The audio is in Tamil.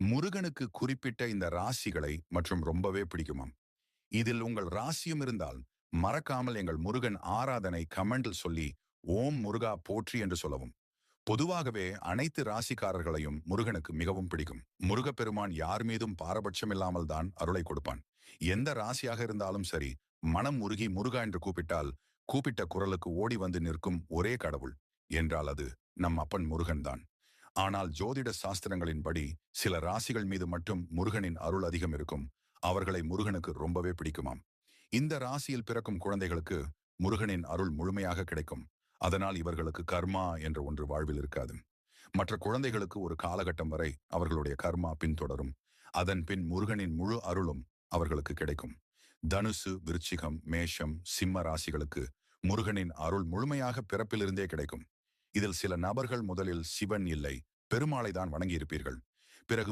முருகனுக்கு குறிப்பிட்ட இந்த ராசிகளை மற்றும் ரொம்பவே பிடிக்குமாம். இதில் உங்கள் ராசியும் இருந்தால் மறக்காமல் எங்கள் முருகன் ஆராதனை கமெண்டில் சொல்லி ஓம் முருகா போற்றி என்று சொல்லவும். பொதுவாகவே அனைத்து ராசிக்காரர்களையும் முருகனுக்கு மிகவும் பிடிக்கும். முருகப்பெருமான் யார் மீதும் பாரபட்சம் இல்லாமல் தான் அருளை கொடுப்பான். எந்த ராசியாக இருந்தாலும் சரி, மனம் உருகி முருகா என்று கூப்பிட்டால் கூப்பிட்ட குரலுக்கு ஓடி வந்து நிற்கும் ஒரே கடவுள் என்றால் அது நம் அப்பன் முருகன் தான். ஆனால் ஜோதிட சாஸ்திரங்களின்படி சில ராசிகள் மீது மட்டும் முருகனின் அருள் அதிகம் இருக்கும். அவர்களை முருகனுக்கு ரொம்பவே பிடிக்குமாம். இந்த ராசியில் பிறக்கும் குழந்தைகளுக்கு முருகனின் அருள் முழுமையாக கிடைக்கும். அதனால் இவர்களுக்கு கர்மா என்ற ஒன்று வாழ்வில் இருக்காது. மற்ற குழந்தைகளுக்கு ஒரு காலகட்டம் வரை அவர்களுடைய கர்மா பின்தொடரும். அதன் பின் முருகனின் முழு அருளும் அவர்களுக்கு கிடைக்கும். தனுசு, விருச்சிகம், மேஷம், சிம்ம ராசிகளுக்கு முருகனின் அருள் முழுமையாக பிறப்பிலிருந்தே கிடைக்கும். இதில் சில நபர்கள் முதலில் சிவன் இல்லை பெருமாளை தான் வணங்கியிருப்பீர்கள். பிறகு